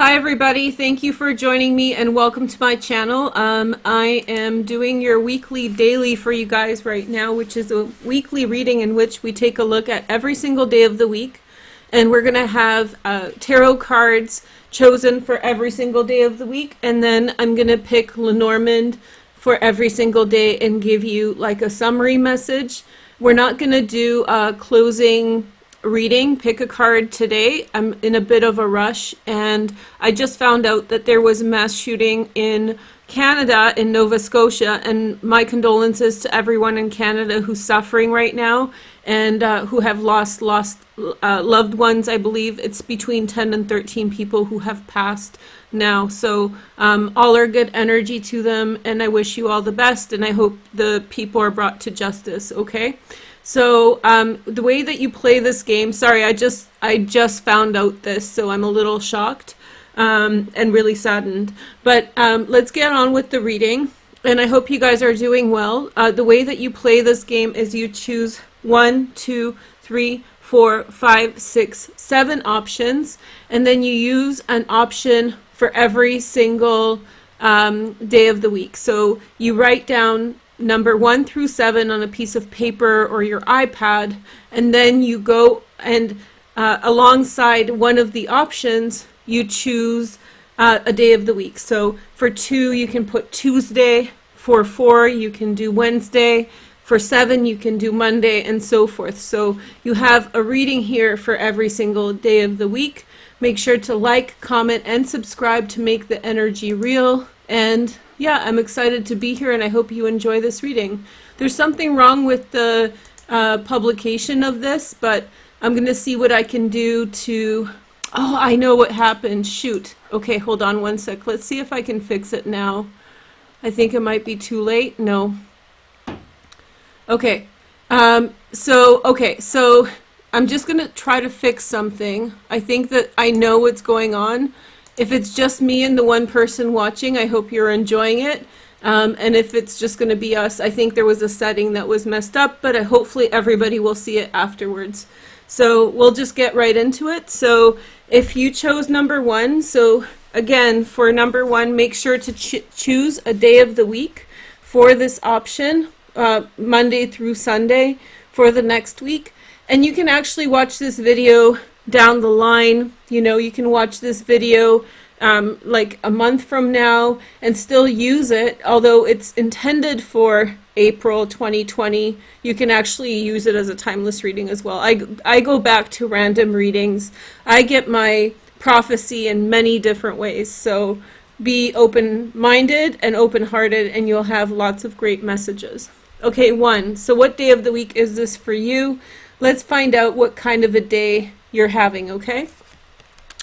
Hi everybody, thank you for joining me and welcome to my channel. I am doing your weekly daily for you guys right now, which is a weekly reading in which we take a look at every single day of the week. And we're going to have tarot cards chosen for every single day of the week. And then I'm going to pick Lenormand for every single day and give you like a summary message. We're not going to do a closing reading, pick a card today. I'm in a bit of a rush and I just found out that there was a mass shooting in Canada, in Nova Scotia, and my condolences to everyone in Canada who's suffering right now and who have lost loved ones. I believe it's between 10 and 13 people who have passed now. So all our good energy to them, and I wish you all the best, and I hope the people are brought to justice, okay? So the way that you play this game, sorry, I just found out this, so I'm a little shocked and really saddened. But let's get on with the reading, and I hope you guys are doing well. The way that you play this game is you choose 1, 2, 3, 4, 5, 6, 7 options, and then you use an option for every single day of the week. So you write down number 1 through 7 on a piece of paper or your iPad, and then you go and alongside one of the options you choose a day of the week. So for 2 you can put Tuesday, for 4 you can do Wednesday, for 7 you can do Monday, and so forth. So you have a reading here for every single day of the week. Make sure to like, comment, and subscribe to make the energy real. And yeah, I'm excited to be here and I hope you enjoy this reading. There's something wrong with the publication of this, but I'm going to see what I can do to... Oh, I know what happened. Shoot. Okay, hold on one sec. Let's see if I can fix it now. I think it might be too late. No. Okay. So I'm just going to try to fix something. I think that I know what's going on. If it's just me and the one person watching, I hope you're enjoying it. And if it's just going to be us, I think there was a setting that was messed up, but hopefully everybody will see it afterwards. So we'll just get right into it. So if you chose number 1, so again, for number 1, make sure to choose a day of the week for this option, Monday through Sunday for the next week. And you can actually watch this video down the line. You know, you can watch this video like a month from now and still use it. Although it's intended for April 2020, you can actually use it as a timeless reading as well. I go back to random readings. I get my prophecy in many different ways. So be open-minded and open-hearted and you'll have lots of great messages. Okay, 1. So what day of the week is this for you? Let's find out what kind of a day you're having, okay?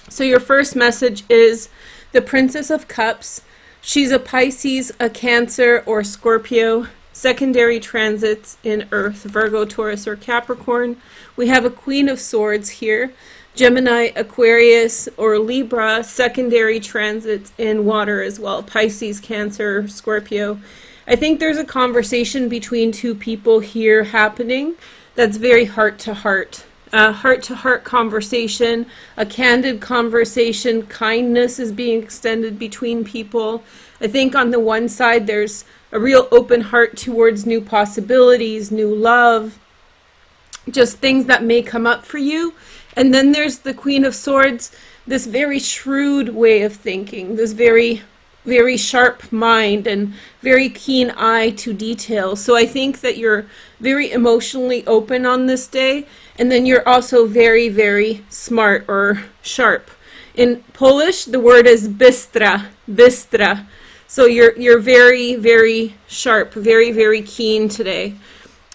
So your first message is the Princess of Cups. She's a Pisces, a Cancer, or Scorpio. Secondary transits in Earth, Virgo, Taurus, or Capricorn. We have a Queen of Swords here. Gemini, Aquarius, or Libra. Secondary transits in water as well. Pisces, Cancer, Scorpio. I think there's a conversation between two people here happening that's very heart-to-heart. Heart-to-heart conversation, a candid conversation, kindness is being extended between people. I think on the one side there's a real open heart towards new possibilities, new love, just things that may come up for you. And then there's the Queen of Swords, this very shrewd way of thinking, this very sharp mind and very keen eye to detail. So I think that you're very emotionally open on this day, and then you're also very, very smart or sharp. In Polish, the word is bystra. So you're very, very sharp, very, very keen today.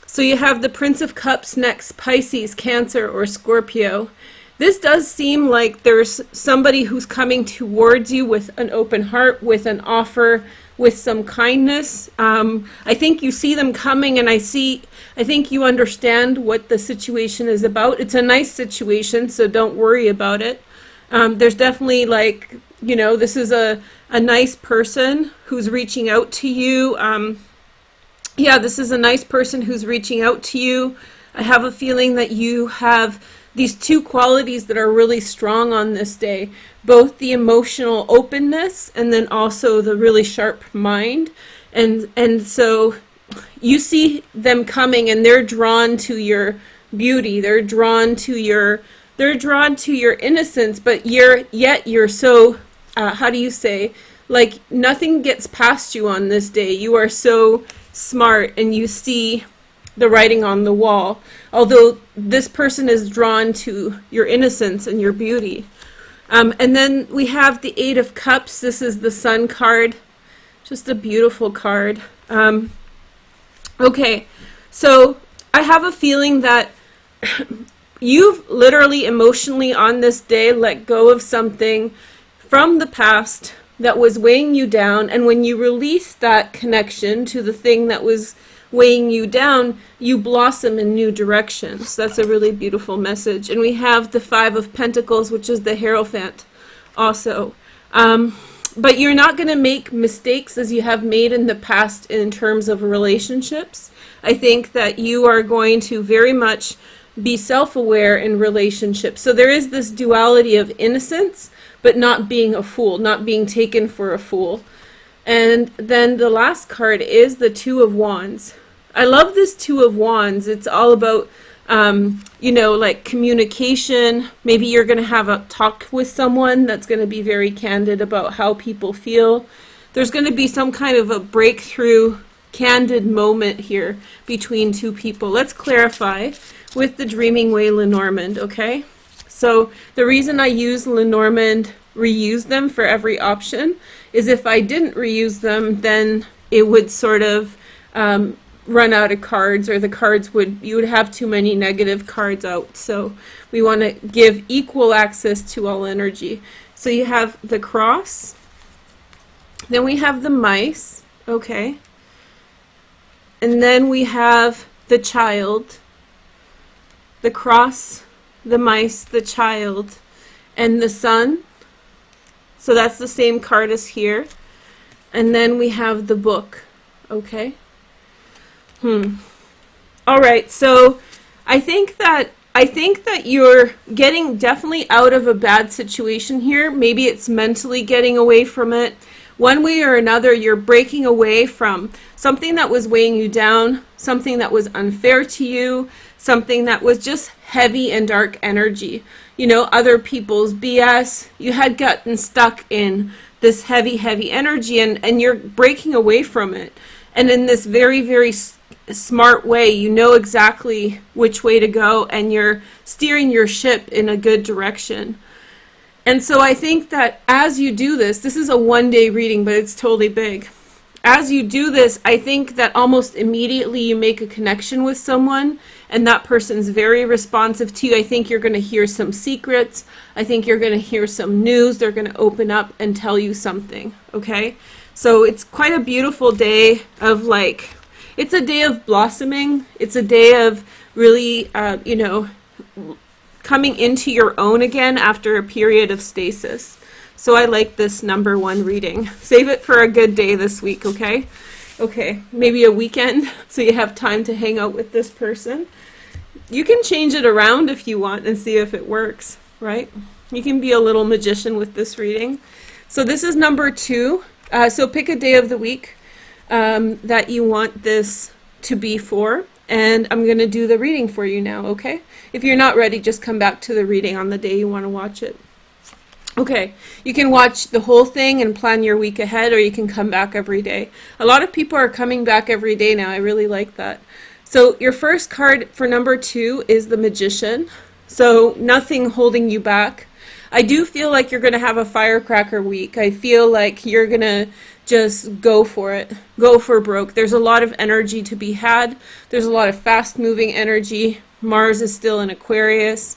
So you have the Prince of Cups next, Pisces, Cancer, or Scorpio. This does seem like there's somebody who's coming towards you with an open heart, with an offer, with some kindness. I think you see them coming, and I think you understand what the situation is about. It's a nice situation, so don't worry about it. There's definitely, like, you know, this is a nice person who's reaching out to you. Yeah, this is a nice person who's reaching out to you. I have a feeling that you have these two qualities that are really strong on this day, both the emotional openness and then also the really sharp mind. And so you see them coming and they're drawn to your beauty, they're drawn to your innocence, but you're so how do you say, like, nothing gets past you on this day. You are so smart and you see the writing on the wall, although this person is drawn to your innocence and your beauty. And then we have the Eight of Cups. This is the Sun card, just a beautiful card. Okay, so I have a feeling that you've literally emotionally on this day let go of something from the past that was weighing you down, and when you release that connection to the thing that was weighing you down, you blossom in new directions. That's a really beautiful message. And we have the Five of Pentacles, which is the Hierophant also. But you're not going to make mistakes as you have made in the past in terms of relationships. I think that you are going to very much be self-aware in relationships. So there is this duality of innocence, but not being a fool, not being taken for a fool. And then the last card is the Two of Wands. I love this Two of Wands. It's all about, like communication. Maybe you're going to have a talk with someone that's going to be very candid about how people feel. There's going to be some kind of a breakthrough, candid moment here between two people. Let's clarify with the Dreaming Way Lenormand, okay? So the reason I use Lenormand, reuse them for every option, is if I didn't reuse them, then it would sort of run out of cards, or you would have too many negative cards out. So we want to give equal access to all energy. So you have the Cross, then we have the Mice, okay, and then we have the Child, the Cross, the Mice, the Child, and the Sun. So that's the same card as here. And then we have the Book. Okay. All right. So I think that you're getting definitely out of a bad situation here. Maybe it's mentally getting away from it. One way or another, you're breaking away from something that was weighing you down, something that was unfair to you, something that was just heavy and dark energy. Other people's BS. You had gotten stuck in this heavy energy, and you're breaking away from it. And in this very, very smart way, you know exactly which way to go, and you're steering your ship in a good direction. And so I think that as you do this is a one-day reading, but it's totally big. As you do this, I think that almost immediately you make a connection with someone, and that person's very responsive to you. I think you're going to hear some secrets. I think you're going to hear some news. They're going to open up and tell you something, okay? So it's quite a beautiful day of, it's a day of blossoming. It's a day of really, coming into your own again after a period of stasis. So I like this number 1 reading. Save it for a good day this week, okay? Okay, maybe a weekend so you have time to hang out with this person. You can change it around if you want and see if it works, right? You can be a little magician with this reading. So this is number 2. So pick a day of the week that you want this to be for, and I'm going to do the reading for you now, okay? If you're not ready, just come back to the reading on the day you want to watch it. Okay, you can watch the whole thing and plan your week ahead, or you can come back every day. A lot of people are coming back every day now. I really like that. So your first card for number 2 is the Magician. So nothing holding you back. I do feel like you're going to have a firecracker week. I feel like you're going to just go for it. Go for broke. There's a lot of energy to be had. There's a lot of fast-moving energy. Mars is still in Aquarius.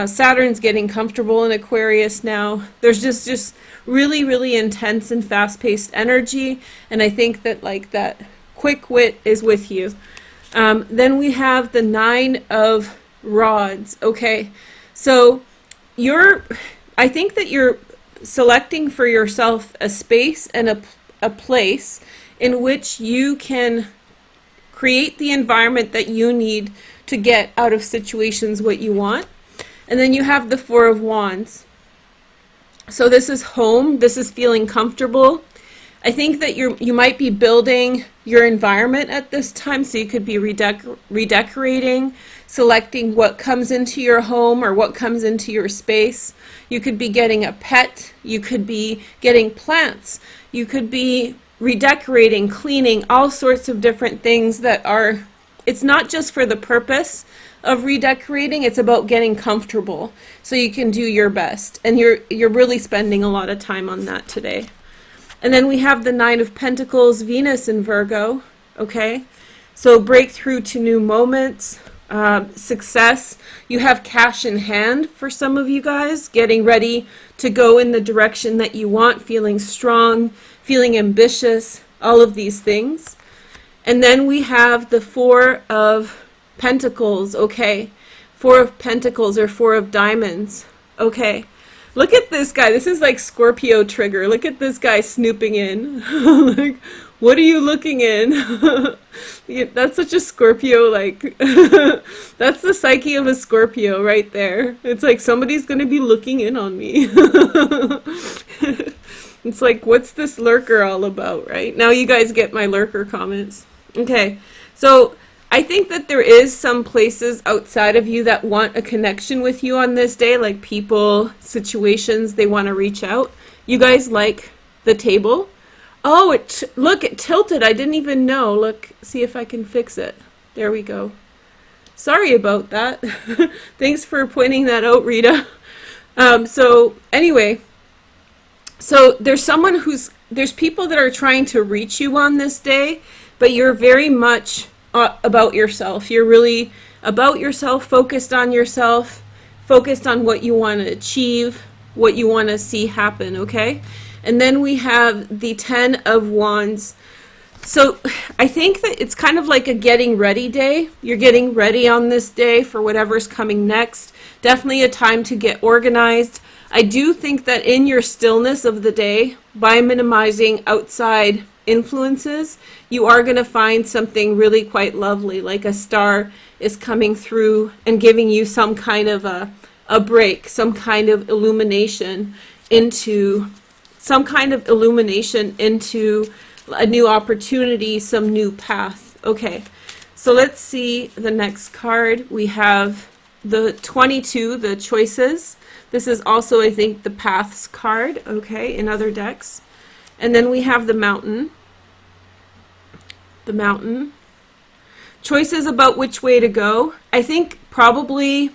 Saturn's getting comfortable in Aquarius now. There's just really, really intense and fast-paced energy, and I think that that quick wit is with you. Then we have the 9 of Rods. Okay, so I think that you're selecting for yourself a space and a place in which you can create the environment that you need to get out of situations what you want. And then you have the Four of Wands. So this is home. This is feeling comfortable. I think that you might be building your environment at this time, so you could be redecorating, selecting what comes into your home or what comes into your space. You could be getting a pet. You could be getting plants. You could be redecorating, cleaning, all sorts of different things that are, it's not just for the purpose of redecorating, it's about getting comfortable so you can do your best. And you're really spending a lot of time on that today. And then we have the Nine of Pentacles, Venus in Virgo, okay? So breakthrough to new moments, success. You have cash in hand for some of you guys, getting ready to go in the direction that you want, feeling strong, feeling ambitious, all of these things. And then we have the Four of Pentacles, okay? Four of Pentacles or Four of Diamonds, okay? Look at this guy. This is like Scorpio trigger. Look at this guy snooping in. Like, what are you looking in? Yeah, that's such a Scorpio, like, that's the psyche of a Scorpio right there. It's like somebody's going to be looking in on me. It's like, what's this lurker all about, right? Now you guys get my lurker comments. Okay, so I think that there is some places outside of you that want a connection with you on this day, like people, situations, they want to reach out. You guys like the table? Oh, look, it tilted. I didn't even know. Look, see if I can fix it. There we go. Sorry about that. Thanks for pointing that out, Rita. So anyway, so there's people that are trying to reach you on this day, but you're very much about yourself. You're really about yourself, focused on what you want to achieve, what you want to see happen, okay? And then we have the Ten of Wands. So I think that it's kind of like a getting ready day. You're getting ready on this day for whatever's coming next. Definitely a time to get organized. I do think that in your stillness of the day, by minimizing outside influences, you are going to find something really quite lovely, like a star is coming through and giving you some kind of a break, some kind of illumination into a new opportunity, some new path. Okay, so let's see the next card. We have the 22, the choices. This is also, I think, the paths card, okay, in other decks. And then we have the mountain. The mountain. Choices about which way to go. I think probably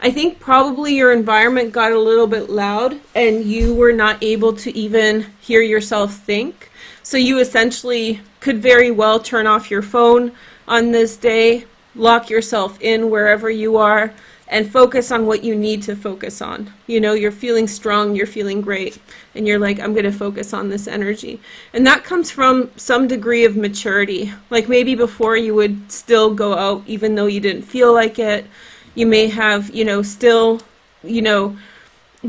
your environment got a little bit loud and you were not able to even hear yourself think. So you essentially could very well turn off your phone on this day, lock yourself in wherever you are, and focus on what you need to focus on. You know, you're feeling strong, you're feeling great, and you're like, I'm going to focus on this energy. And that comes from some degree of maturity. Like maybe before you would still go out even though you didn't feel like it. You may have, still,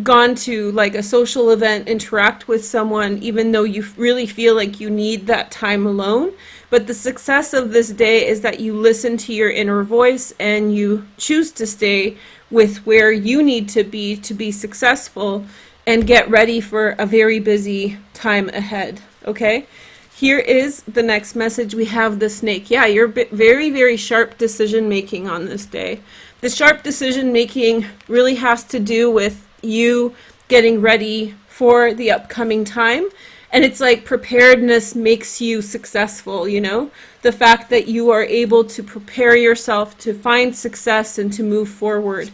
gone to like a social event, interact with someone, even though you really feel like you need that time alone. But the success of this day is that you listen to your inner voice and you choose to stay with where you need to be successful and get ready for a very busy time ahead. Okay? Here is the next message. We have the snake. Yeah, you're very, very sharp decision making on this day. The sharp decision making really has to do with you getting ready for the upcoming time. And it's like preparedness makes you successful, the fact that you are able to prepare yourself to find success and to move forward.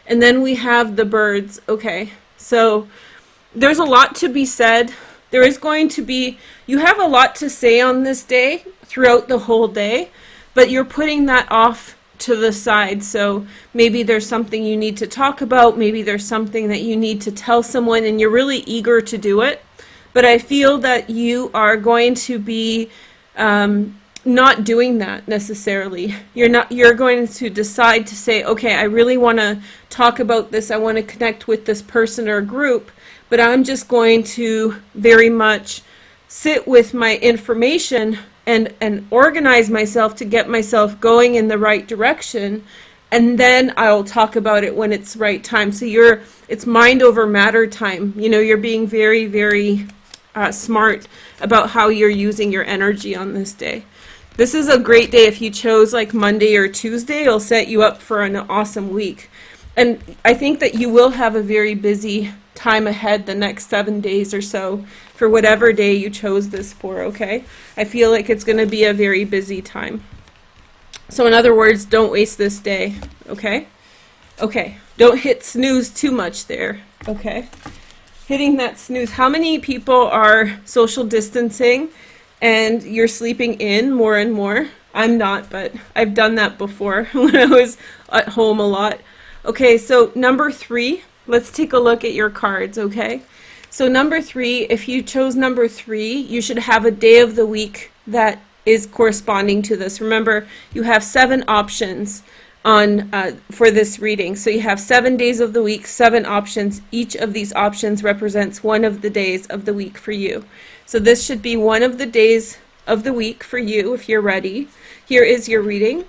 And then we have the birds. Okay, so there's a lot to be said. You have a lot to say on this day throughout the whole day, but you're putting that off to the side. So maybe there's something you need to talk about. Maybe there's something that you need to tell someone and you're really eager to do it. But I feel that you are going to be not doing that necessarily. You're going to decide to say, okay, I really want to talk about this. I want to connect with this person or group, but I'm just going to very much sit with my information and organize myself to get myself going in the right direction. and then I'll talk about it when it's right time. So it's mind over matter time. You know, you're being very, very smart about how you're using your energy on this day. This is a great day. If you chose like Monday or Tuesday, it'll set you up for an awesome week. And I think that you will have a very busy time ahead the next 7 days or so for whatever day you chose this for, okay? I feel like it's going to be a very busy time. So in other words, don't waste this day, okay? Okay, don't hit snooze too much there, okay? Hitting that snooze. How many people are social distancing and you're sleeping in more and more? I'm not, but I've done that before when I was at home a lot. Okay, so number 3, let's take a look at your cards, okay? So number 3, if you chose number 3, you should have a day of the week that is corresponding to this. Remember, you have 7 options on for this reading. So you have 7 days of the week, 7 options. Each of these options represents one of the days of the week for you. So this should be one of the days of the week for you if you're ready. Here is your reading.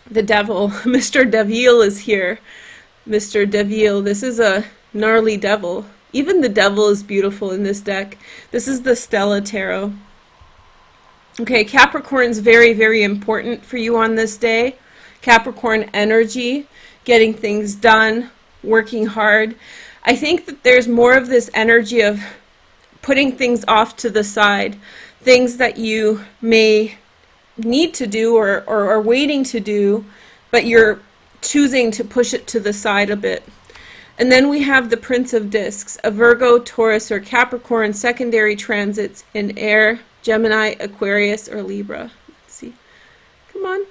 The devil, Mr. Devil is here. Mr. Devil, this is a gnarly devil. Even the devil is beautiful in this deck. This is the Stella Tarot. Okay, Capricorn's very, very important for you on this day. Capricorn energy, getting things done, working hard. I think that there's more of this energy of putting things off to the side, things that you may need to do or are waiting to do, but you're choosing to push it to the side a bit. And then we have the Prince of Discs, a Virgo, Taurus, or Capricorn secondary transits in air, Gemini, Aquarius, or Libra. Let's see. Come on.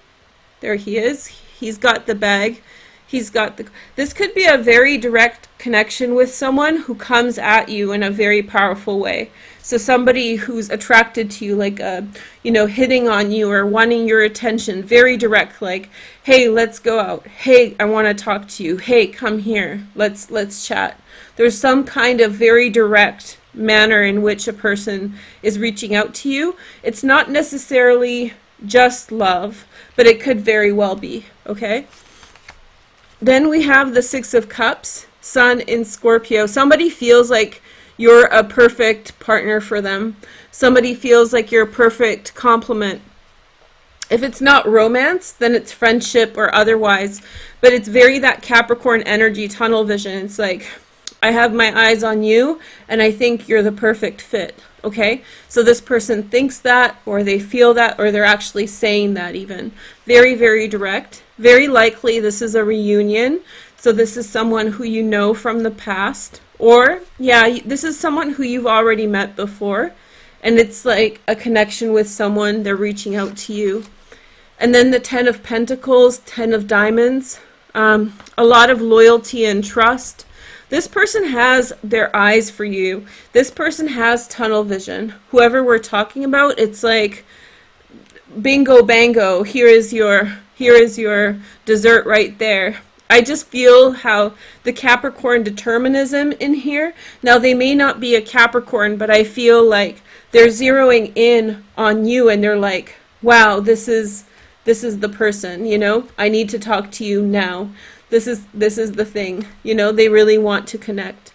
There he is. He's got the bag. This could be a very direct connection with someone who comes at you in a very powerful way. So somebody who's attracted to you, like hitting on you or wanting your attention, very direct, like, hey, let's go out. Hey, I want to talk to you. Hey, come here. Let's chat. There's some kind of very direct manner in which a person is reaching out to you. It's not necessarily just love, but it could very well be, okay? Then we have the Six of Cups, Sun in Scorpio. Somebody feels like you're a perfect partner for them. Somebody feels like you're a perfect complement. If it's not romance, then it's friendship or otherwise. But it's very that Capricorn energy, tunnel vision. It's like, I have my eyes on you, and I think you're the perfect fit. Okay? So this person thinks that, or they feel that, or they're actually saying that even. Very, very direct. Very likely this is a reunion. So this is someone who you know from the past. Or, yeah, this is someone who you've already met before. And it's like a connection with someone. They're reaching out to you. And then the 10 of Pentacles, 10 of Diamonds. A lot of loyalty and trust. This person has their eyes for you. This person has tunnel vision. Whoever we're talking about, it's like bingo bango. Here is your dessert right there. I just feel how the Capricorn determinism in here. Now they may not be a Capricorn, but I feel like they're zeroing in on you and they're like, wow, this is the person, you know? I need to talk to you now. This is the thing, you know, they really want to connect.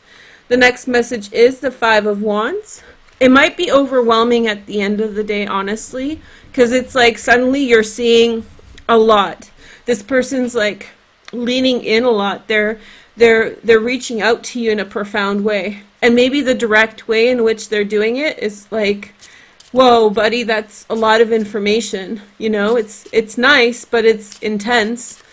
The next message is the Five of Wands. It might be overwhelming at the end of the day, honestly, because it's like suddenly you're seeing a lot. This person's like leaning in a lot. They're reaching out to you in a profound way. And maybe the direct way in which they're doing it is like, whoa, buddy, that's a lot of information. You know, it's nice, but it's intense.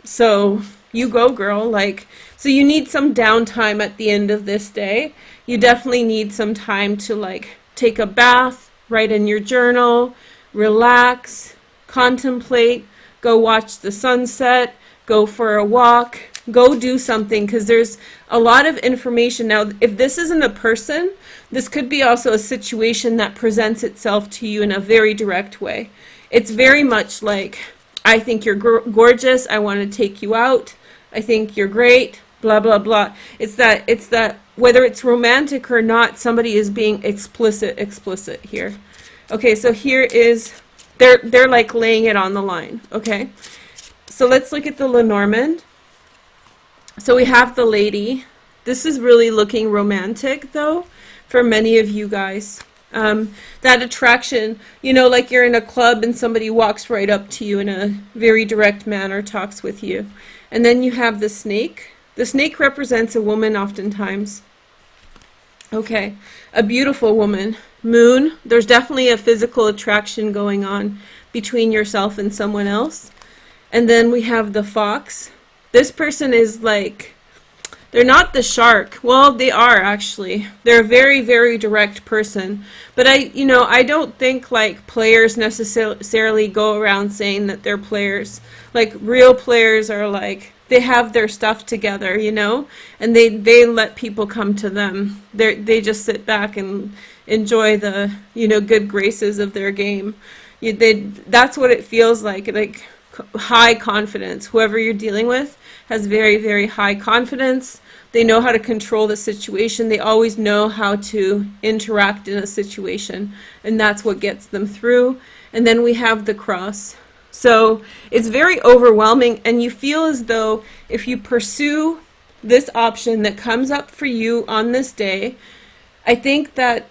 So you go, girl. Like, so you need some downtime at the end of this day. You definitely need some time to like take a bath, write in your journal, relax, contemplate, go watch the sunset, go for a walk, go do something, because there's a lot of information. Now, if this isn't a person, this could be also a situation that presents itself to you in a very direct way. It's very much like, I think you're gorgeous, I want to take you out, I think you're great, blah, blah, blah. It's that whether it's romantic or not, somebody is being explicit here. Okay, so here is, they're like laying it on the line, okay? So let's look at the Lenormand. So we have the lady. This is really looking romantic, though, for many of you guys. That attraction, you know, like you're in a club and somebody walks right up to you in a very direct manner, talks with you. And then you have the snake. The snake represents a woman oftentimes. Okay, a beautiful woman. Moon, there's definitely a physical attraction going on between yourself and someone else. And then we have the fox. This person is like, they're not the shark. Well, they are actually. They're a very, very direct person. But I don't think like players necessarily go around saying that they're players. Like real players are like, they have their stuff together, you know, and they let people come to them. They just sit back and enjoy the, you know, good graces of their game. That's what it feels like high confidence. Whoever you're dealing with has very, very high confidence. They know how to control the situation. They always know how to interact in a situation, and that's what gets them through. And then we have the cross. So it's very overwhelming, and you feel as though if you pursue this option that comes up for you on this day, I think that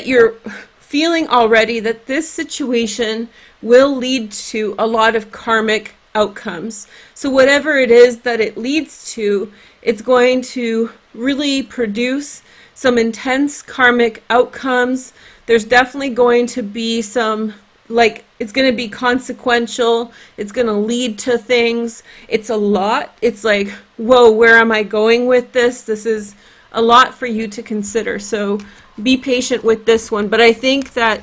you're feeling already that this situation will lead to a lot of karmic outcomes. So whatever it is that it leads to, it's going to really produce some intense karmic outcomes. There's definitely going to be some, like, it's going to be consequential. It's going to lead to things. It's a lot. It's like, whoa, where am I going with this? This is a lot for you to consider. So be patient with this one. But I think that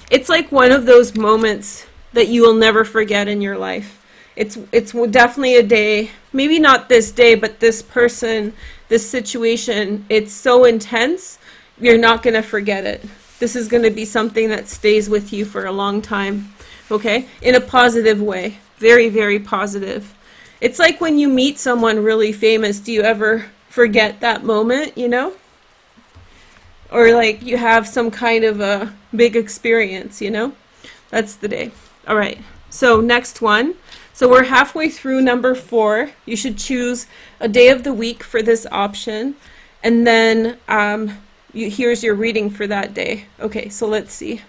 it's like one of those moments that you will never forget in your life. It's definitely a day, maybe not this day, but this person, this situation, it's so intense, you're not going to forget it. This is going to be something that stays with you for a long time, okay? In a positive way, very, very positive. It's like when you meet someone really famous, do you ever forget that moment, you know? Or like you have some kind of a big experience, you know? That's the day. All right, so next one. So we're halfway through number 4. You should choose a day of the week for this option. And then here's your reading for that day. Okay, so let's see.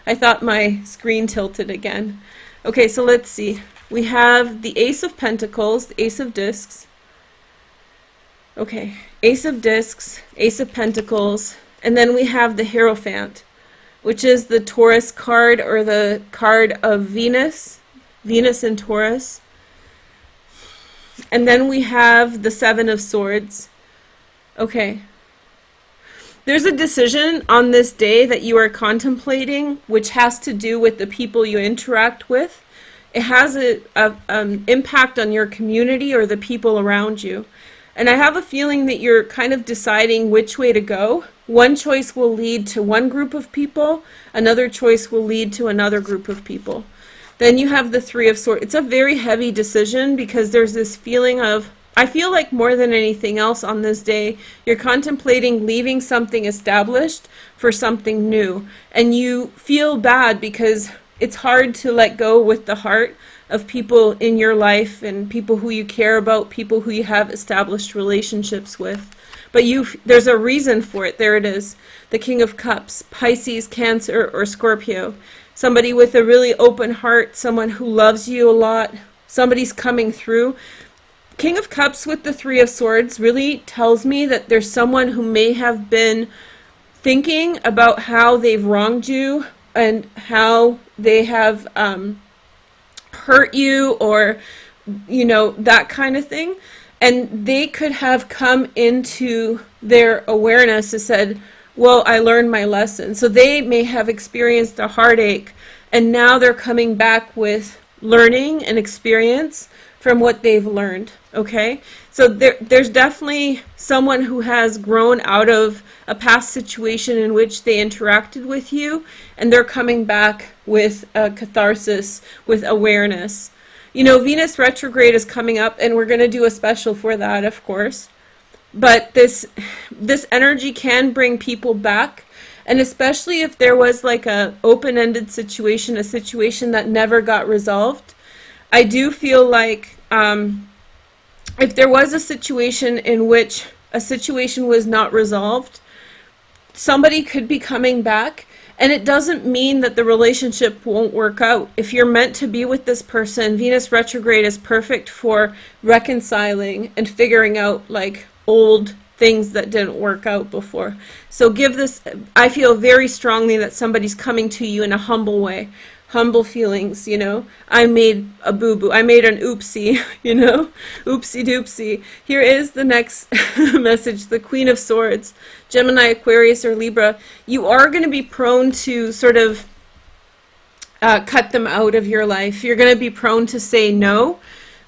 I thought my screen tilted again. Okay, so let's see. We have the Ace of Pentacles, the Ace of Discs. Okay, Ace of Discs, Ace of Pentacles, and then we have the Hierophant, which is the Taurus card, or the card of Venus. Venus and Taurus. And then we have the Seven of Swords. Okay. There's a decision on this day that you are contemplating, which has to do with the people you interact with. It has an impact on your community or the people around you. And I have a feeling that you're kind of deciding which way to go. One choice will lead to one group of people. Another choice will lead to another group of people. Then you have the Three of Swords. It's a very heavy decision because there's this feeling of, I feel like more than anything else on this day, you're contemplating leaving something established for something new. And you feel bad because it's hard to let go with the heart of people in your life and people who you care about, people who you have established relationships with. But there's a reason for it. There it is. The King of Cups, Pisces, Cancer, or Scorpio. Somebody with a really open heart, someone who loves you a lot, somebody's coming through. King of Cups with the Three of Swords really tells me that there's someone who may have been thinking about how they've wronged you and how they have hurt you, or, you know, that kind of thing. And they could have come into their awareness and said, well, I learned my lesson. So they may have experienced a heartache, and now they're coming back with learning and experience from what they've learned, okay? So there's definitely someone who has grown out of a past situation in which they interacted with you, and they're coming back with a catharsis, with awareness. You know, Venus retrograde is coming up, and we're going to do a special for that, of course. But this energy can bring people back, And especially if there was like a open-ended situation, a situation that never got resolved, I do feel like if there was a situation in which a situation was not resolved, somebody could be coming back, and it doesn't mean that the relationship won't work out. If you're meant to be with this person, Venus retrograde is perfect for reconciling and figuring out like old things that didn't work out before. So give this, I feel very strongly that somebody's coming to you in a humble way. Humble feelings, you know. I made a boo-boo. I made an oopsie, you know. Oopsie doopsie. Here is the next message, the Queen of Swords. Gemini, Aquarius, or Libra. You are going to be prone to sort of cut them out of your life. You're going to be prone to say no.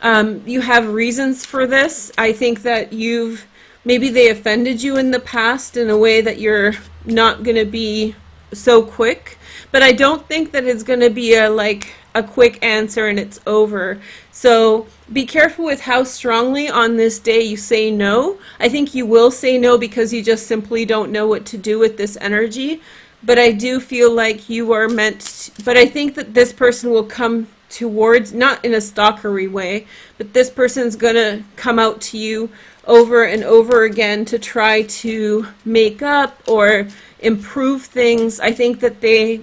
You have reasons for this. I think that maybe they offended you in the past in a way that you're not going to be so quick. But I don't think that it's going to be a quick answer and it's over. So be careful with how strongly on this day you say no. I think you will say no because you just simply don't know what to do with this energy. But I do feel like you are meant to, but I think that this person will come towards, not in a stalkery way, but this person's going to come out to you over and over again to try to make up or improve things. I think that they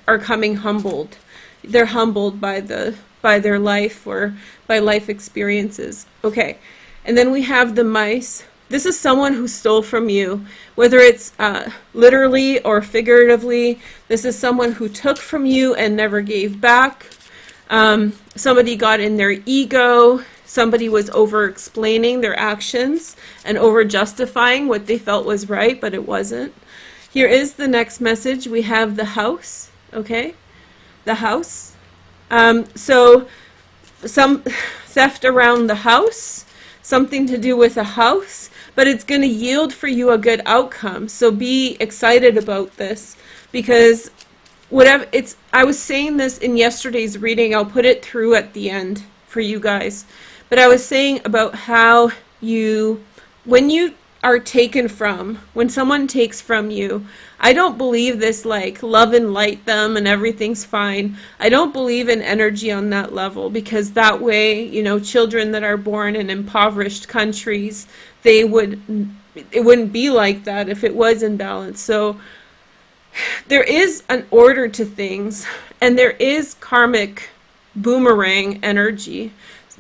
are coming humbled. They're humbled by their life or by life experiences. Okay, and then we have the mice. This is someone who stole from you, whether it's literally or figuratively. This is someone who took from you and never gave back. Somebody got in their ego. Somebody was over-explaining their actions and over-justifying what they felt was right, but it wasn't. Here is the next message. We have the house, okay? The house. So some theft around the house, something to do with a house, but it's going to yield for you a good outcome. So be excited about this because whatever it's, I was saying this in yesterday's reading. I'll put it through at the end for you guys. But I was saying about how when you are taken from, when someone takes from you, I don't believe this like love and light them and everything's fine. I don't believe in energy on that level because that way, you know, children that are born in impoverished countries, it wouldn't be like that if it was in balance. So there is an order to things and there is karmic boomerang energy.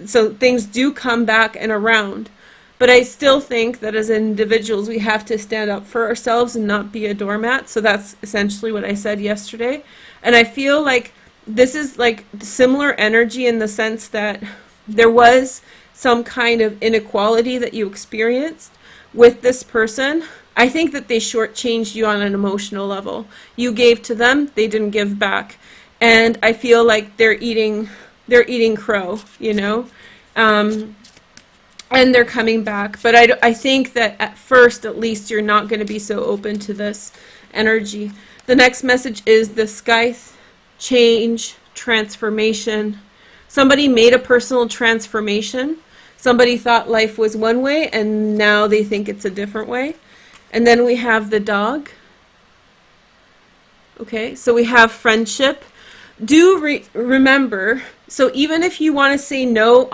So things do come back and around. But I still think that as individuals, we have to stand up for ourselves and not be a doormat. So that's essentially what I said yesterday. And I feel like this is like similar energy in the sense that there was some kind of inequality that you experienced with this person. I think that they shortchanged you on an emotional level. You gave to them, they didn't give back. And I feel like they're eating crow, you know, and they're coming back. But I think that at first, at least, you're not going to be so open to this energy. The next message is the scythe, change, transformation. Somebody made a personal transformation. Somebody thought life was one way, and now they think it's a different way. And then we have the dog. Okay, so we have friendship. Do remember, so even if you want to say no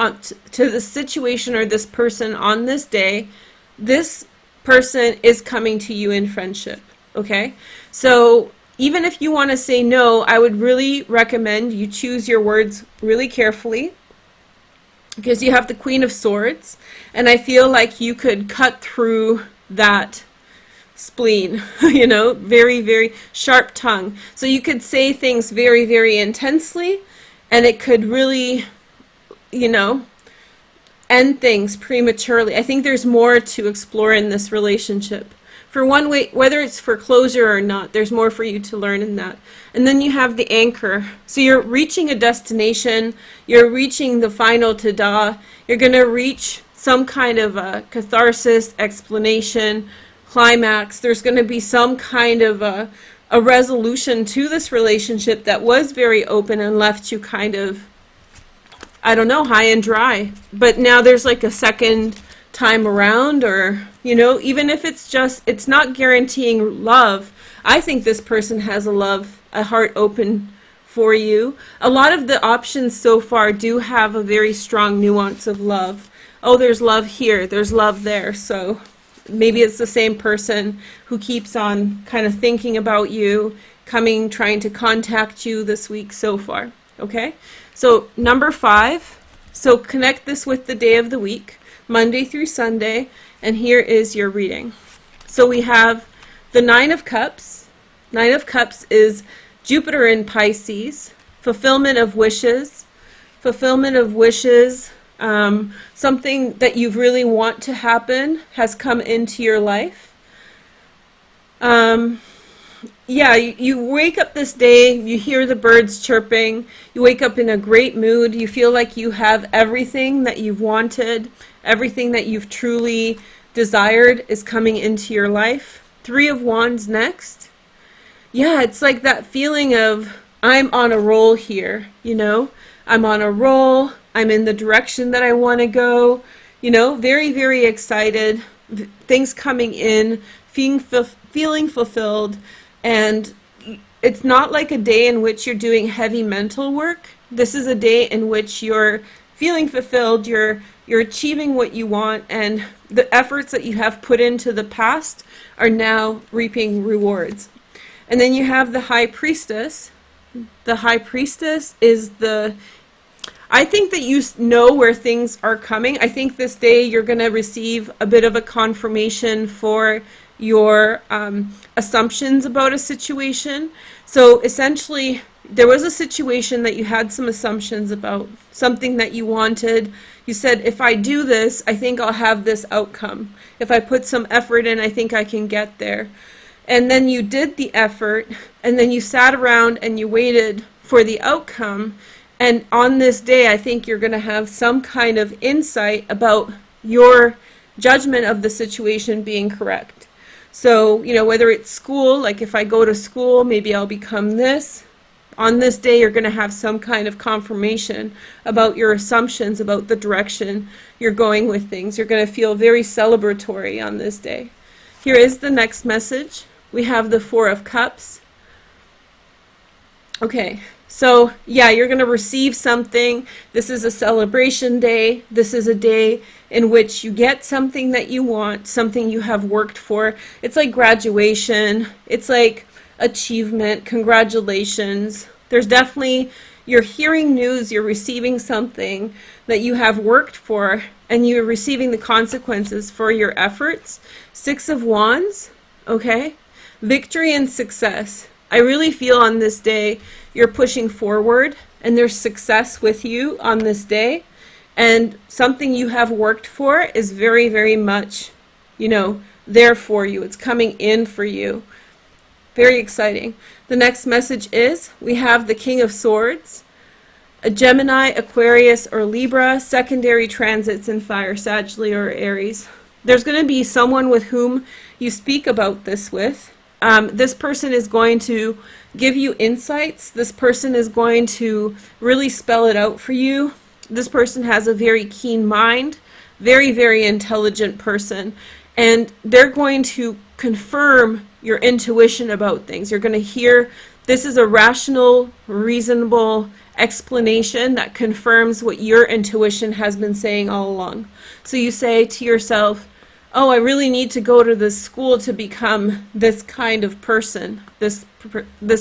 to the situation or this person on this day, this person is coming to you in friendship, okay? So even if you want to say no, I would really recommend you choose your words really carefully because you have the Queen of Swords, and I feel like you could cut through that spleen, you know, very, very sharp tongue. So you could say things very, very intensely, and it could really, you know, end things prematurely. I think there's more to explore in this relationship. For one way, whether it's for closure or not, there's more for you to learn in that. And then you have the anchor. So you're reaching a destination, you're reaching the final tada, you're going to reach some kind of a catharsis, explanation, climax. There's going to be some kind of a resolution to this relationship that was very open and left you kind of, I don't know, high and dry. But now there's like a second time around, or You know, even if it's just, it's not guaranteeing love. I think this person has a heart open for you. A lot of the options so far do have a very strong nuance of love. Oh, there's love here, there's love there. So maybe it's the same person who keeps on kind of thinking about you, coming, trying to contact you this week so far. Okay? So number 5. So connect this with the day of the week, Monday through Sunday, and here is your reading. So we have the 9 of Cups. 9 of Cups is Jupiter in Pisces, fulfillment of wishes. Fulfillment of wishes, something that you really want to happen has come into your life. Yeah, you wake up this day, you hear the birds chirping, you wake up in a great mood, you feel like you have everything that you've wanted, everything that you've truly desired is coming into your life. 3 of Wands next. Yeah, it's like that feeling of, I'm on a roll here, you know? I'm on a roll, I'm in the direction that I want to go, you know? Very, very excited, things coming in, feeling fulfilled. And it's not like a day in which you're doing heavy mental work. This is a day in which you're feeling fulfilled, you're achieving what you want, and the efforts that you have put into the past are now reaping rewards. And then you have the High Priestess. The High Priestess is I think that you know where things are coming. I think this day you're going to receive a bit of a confirmation for your assumptions about a situation. So essentially, there was a situation that you had some assumptions about, something that you wanted. You said, if I do this, I think I'll have this outcome. If I put some effort in, I think I can get there. And then you did the effort, and then you sat around and you waited for the outcome. And on this day, I think you're going to have some kind of insight about your judgment of the situation being correct. So, you know, whether it's school, like if I go to school, maybe I'll become this. On this day, you're going to have some kind of confirmation about your assumptions, about the direction you're going with things. You're going to feel very celebratory on this day. Here is the next message. We have the 4 of Cups. Okay, so yeah, you're going to receive something. This is a celebration day. This is a day in which you get something that you want, something you have worked for. It's like graduation. It's like achievement. Congratulations. There's definitely, you're hearing news, you're receiving something that you have worked for, and you're receiving the consequences for your efforts. 6 of Wands, okay? Victory and success. I really feel on this day you're pushing forward and there's success with you on this day, and something you have worked for is very, very much, you know, there for you. It's coming in for you. Very exciting. The next message is we have the King of Swords, a Gemini, Aquarius, or Libra, secondary transits in fire, Sagittarius or Aries. There's going to be someone with whom you speak about this with. This person is going to give you insights. This person is going to really spell it out for you. This person has a very keen mind, very, very intelligent person, and they're going to confirm your intuition about things. You're going to hear this is a rational, reasonable explanation that confirms what your intuition has been saying all along. So you say to yourself, oh, I really need to go to this school to become this kind of person, this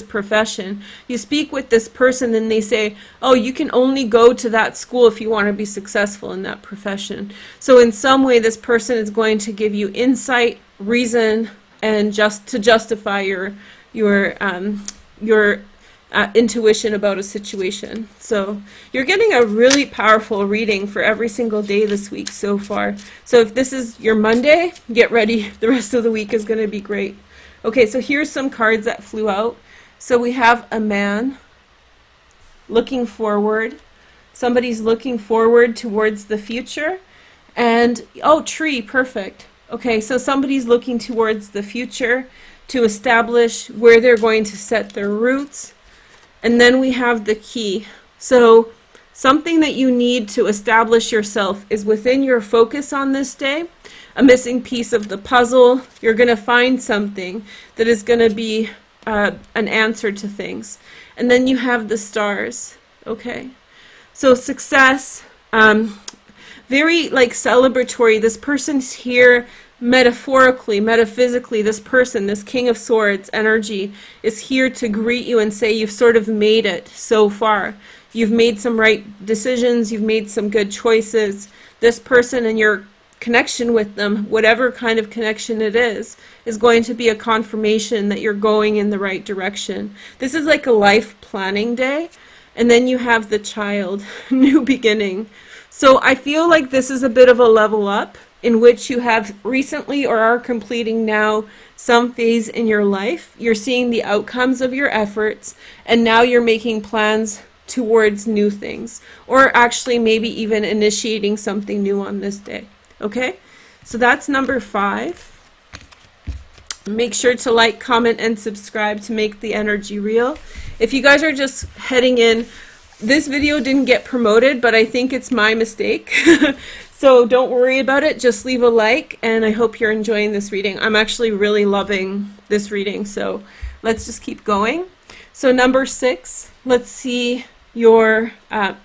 profession. You speak with this person and they say, oh, you can only go to that school if you want to be successful in that profession. So in some way, this person is going to give you insight, reason, and just to justify your intuition about a situation. So you're getting a really powerful reading for every single day this week so far. So if this is your Monday, get ready. The rest of the week is going to be great. Okay, so here's some cards that flew out. So we have a man looking forward. Somebody's looking forward towards the future. And, oh, tree, perfect. Okay, so somebody's looking towards the future to establish where they're going to set their roots. And then we have the key. So something that you need to establish yourself is within your focus on this day, a missing piece of the puzzle. You're going to find something that is going to be an answer to things. And then you have the stars. Okay. So success, very like celebratory. This person's here metaphorically, metaphysically. This person, this King of Swords energy, is here to greet you and say you've sort of made it so far. You've made some right decisions. You've made some good choices. This person and your connection with them, whatever kind of connection it is going to be a confirmation that you're going in the right direction. This is like a life planning day. And then you have the Child, new beginning. So I feel like this is a bit of a level up in which you have recently or are completing now some phase in your life. You're seeing the outcomes of your efforts, and now you're making plans towards new things, or actually maybe even initiating something new on this day. Okay, so that's number 5. Make sure to like, comment, and subscribe to make the energy real. If you guys are just heading in, this video didn't get promoted, but I think it's my mistake. So don't worry about it. Just leave a like, and I hope you're enjoying this reading. I'm actually really loving this reading, so let's just keep going. So number 6, let's see your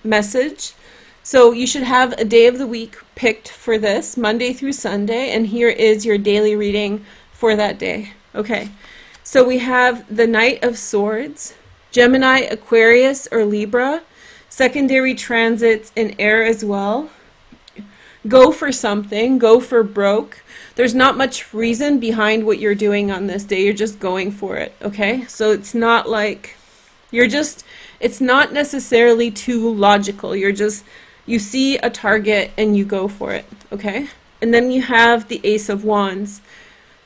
message. So you should have a day of the week picked for this, Monday through Sunday, and here is your daily reading for that day. Okay, so we have the Knight of Swords, Gemini, Aquarius, or Libra, secondary transits in air as well. Go for something, go for broke. There's not much reason behind what you're doing on this day. You're just going for it, okay? So it's not like it's not necessarily too logical. You see a target and you go for it, okay? And then you have the Ace of Wands.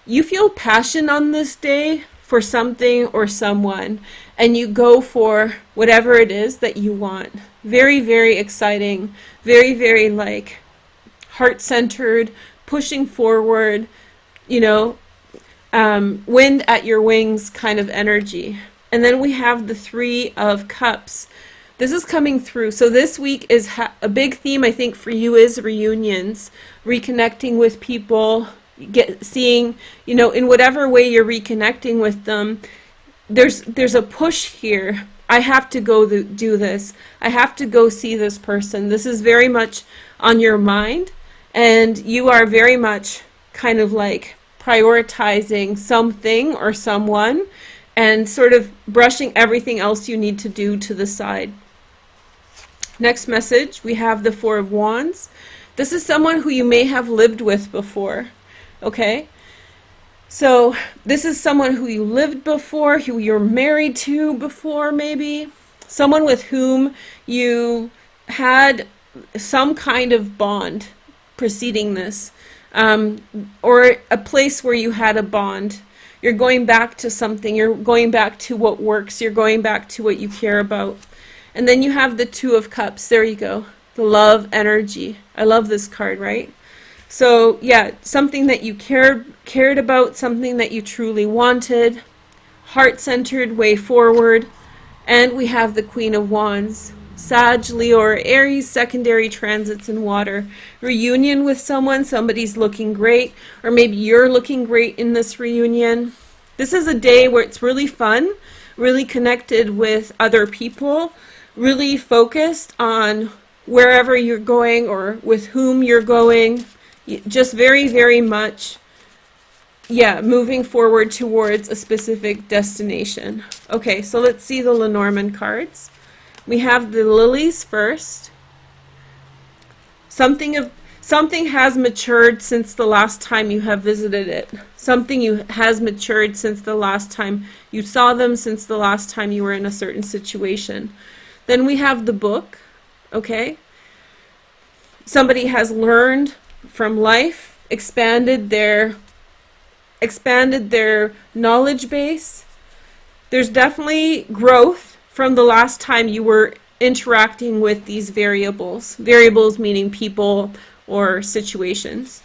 You feel passion on this day for something or someone, and you go for whatever it is that you want. Very, very exciting. Very, very like heart-centered, pushing forward, you know, wind at your wings kind of energy. And then we have the 3 of Cups. This is coming through. So this week is a big theme, I think, for you is reunions, reconnecting with people, seeing, you know, in whatever way you're reconnecting with them. There's a push here. I have to go do this. I have to go see this person. This is very much on your mind, and you are very much kind of like prioritizing something or someone and sort of brushing everything else you need to do to the side. Next message, we have the 4 of Wands. This is someone who you may have lived with before, okay? So this is someone who you lived before, who you're married to before maybe, someone with whom you had some kind of bond preceding this, or a place where you had a bond. You're going back to something, you're going back to what works, you're going back to what you care about. And then you have the 2 of Cups. There you go. The love energy. I love this card, right? So yeah, something that you cared about, something that you truly wanted, heart-centered, way forward. And we have the Queen of Wands. Sag, Leo, or Aries, secondary transits in water. Reunion with someone, somebody's looking great, or maybe you're looking great in this reunion. This is a day where it's really fun, really connected with other people, really focused on wherever you're going or with whom you're going. Just very, very much, yeah, moving forward towards a specific destination. Okay, so let's see the Lenormand cards. We have the Lilies first. Something has matured since the last time you have visited it. Something has matured since the last time you saw them, since the last time you were in a certain situation. Then we have the Book, okay? Somebody has learned from life, expanded their knowledge base. There's definitely growth from the last time you were interacting with these variables. Variables meaning people or situations.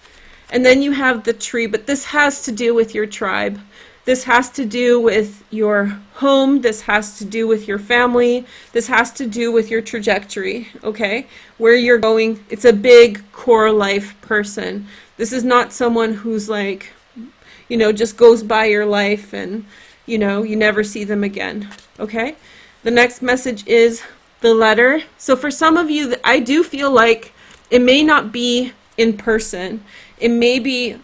And then you have the Tree, but this has to do with your tribe. This has to do with your home. This has to do with your family. This has to do with your trajectory, okay? Where you're going. It's a big core life person. This is not someone who's like, you know, just goes by your life and, you know, you never see them again, okay? The next message is the letter. So for some of you, I do feel like it may not be in person. It may be,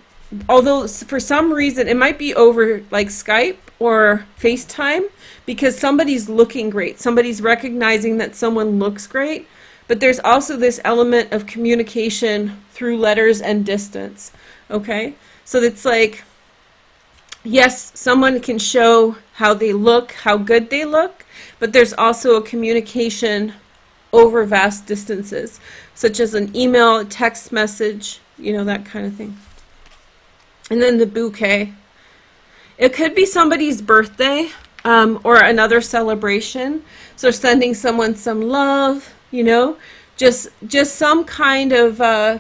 although for some reason it might be over like Skype or FaceTime, because somebody's looking great. Somebody's recognizing that someone looks great. But there's also this element of communication through letters and distance, okay? So it's like, yes, someone can show how they look, how good they look, but there's also a communication over vast distances, such as an email, a text message, you know, that kind of thing. And then the bouquet. It could be somebody's birthday or another celebration. So sending someone some love, you know, just some kind of okay.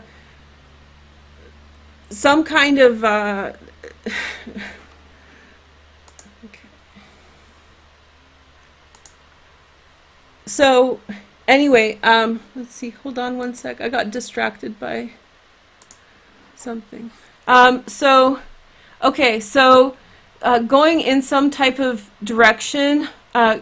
So anyway, let's see, hold on one sec. I got distracted by something. Okay, so going in some type of direction, I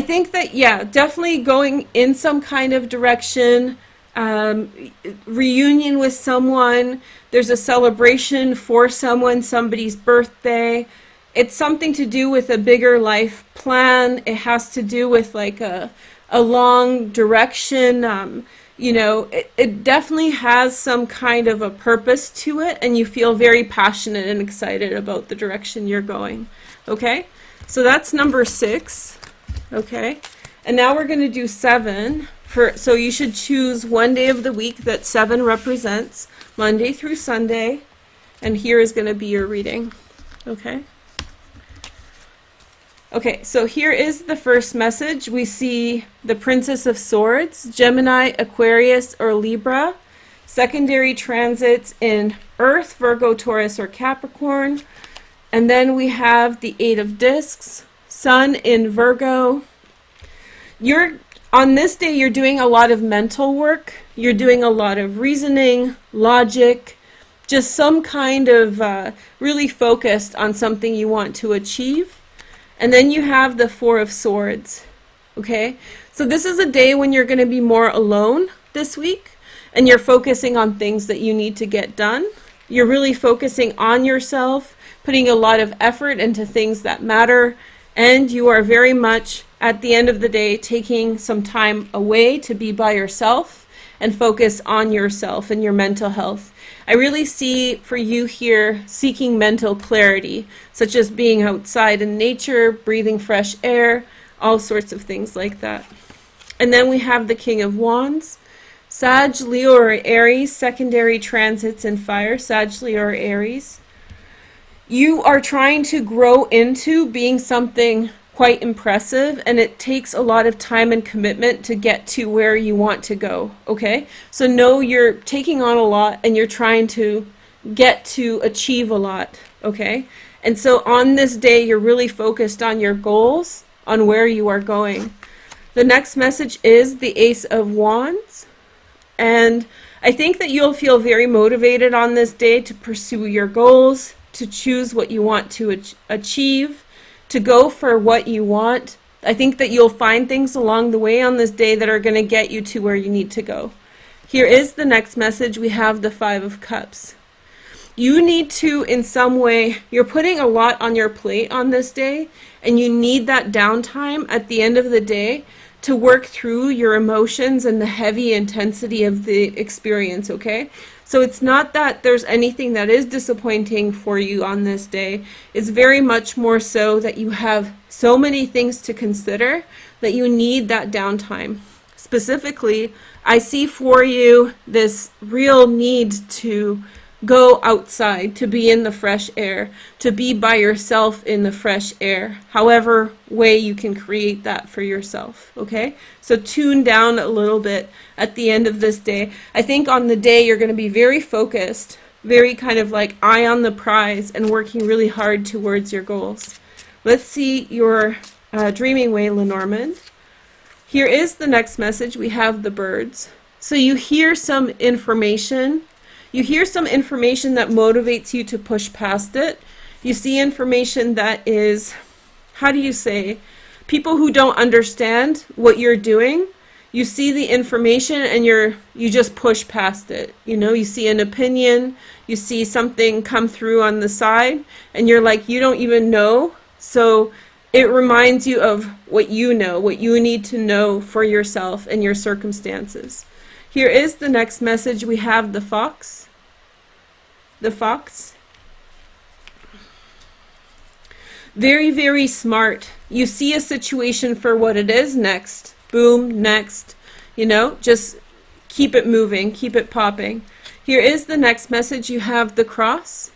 think that, yeah, definitely going in some kind of direction, reunion with someone, there's a celebration for someone, somebody's birthday. It's something to do with a bigger life plan. It has to do with like a long direction. You know, it definitely has some kind of a purpose to it, and you feel very passionate and excited about the direction you're going. Okay, so that's number 6. Okay, and now we're going to do 7. So you should choose one day of the week that 7 represents, Monday through Sunday, and here is going to be your reading. Okay. Okay, so here is the first message. We see the Princess of Swords, Gemini, Aquarius, or Libra. Secondary transits in Earth, Virgo, Taurus, or Capricorn. And then we have the 8 of Discs, Sun in Virgo. On this day, you're doing a lot of mental work. You're doing a lot of reasoning, logic, just some kind of really focused on something you want to achieve. And then you have the 4 of Swords, okay? So this is a day when you're going to be more alone this week, and you're focusing on things that you need to get done. You're really focusing on yourself, putting a lot of effort into things that matter, and you are very much, at the end of the day, taking some time away to be by yourself and focus on yourself and your mental health. I really see for you here seeking mental clarity, such as being outside in nature, breathing fresh air, all sorts of things like that. And then we have the King of Wands, Sag, Leo, or Aries, secondary transits in fire, Sag, Leo, or Aries. You are trying to grow into being something quite impressive, and it takes a lot of time and commitment to get to where you want to go, okay? So know you're taking on a lot and you're trying to get to achieve a lot, okay? And so on this day, you're really focused on your goals, on where you are going. The next message is the Ace of Wands, and I think that you'll feel very motivated on this day to pursue your goals, to choose what you want to achieve, to go for what you want. I think that you'll find things along the way on this day that are going to get you to where you need to go. Here is the next message. We have the 5 of Cups. You need to, in some way, you're putting a lot on your plate on this day, and you need that downtime at the end of the day to work through your emotions and the heavy intensity of the experience, okay? So it's not that there's anything that is disappointing for you on this day. It's very much more so that you have so many things to consider that you need that downtime. Specifically, I see for you this real need to go outside, to be in the fresh air, to be by yourself in the fresh air, however way you can create that for yourself, okay? So tune down a little bit at the end of this day. I think on the day you're going to be very focused very kind of like eye on the prize and working really hard towards your goals. Let's see your dreaming way, Lenormand. Here is the next message. We have the birds. So you hear some information. You hear some information that motivates you to push past it. You see information that is, how do you say, people who don't understand what you're doing. You see the information and you just push past it. You know, you see an opinion, you see something come through on the side, and you're like, you don't even know. So it reminds you of what you know, what you need to know for yourself and your circumstances. Here is the next message. We have the fox. The fox. Very, very smart. You see a situation for what it is. Next. Boom, next. You know, just keep it moving, keep it popping. Here is the next message. You have the cross.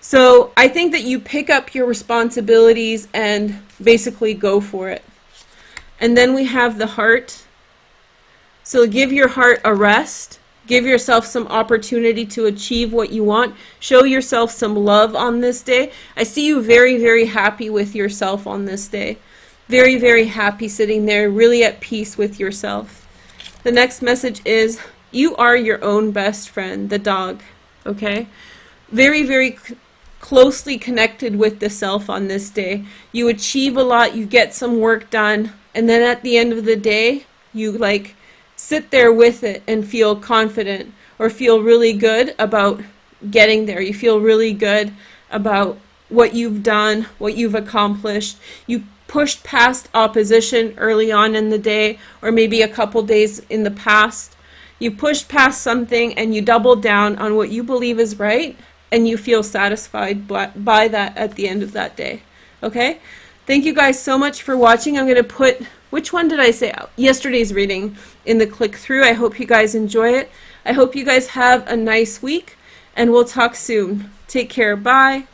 So I think that you pick up your responsibilities and basically go for it. And then we have the heart. So give your heart a rest. Give yourself some opportunity to achieve what you want. Show yourself some love on this day. I see you very, very happy with yourself on this day. Very, very happy sitting there, really at peace with yourself. The next message is, you are your own best friend, the dog. Okay? Very, very closely connected with the self on this day. You achieve a lot, you get some work done, and then at the end of the day, you like sit there with it and feel confident or feel really good about getting there. You feel really good about what you've done, what you've accomplished. You pushed past opposition early on in the day, or maybe a couple days in the past. You pushed past something and you doubled down on what you believe is right, and you feel satisfied by that at the end of that day. Okay? Thank you guys so much for watching. I'm going to put, which one did I say? Yesterday's reading in the click through. I hope you guys enjoy it. I hope you guys have a nice week, and we'll talk soon. Take care. Bye.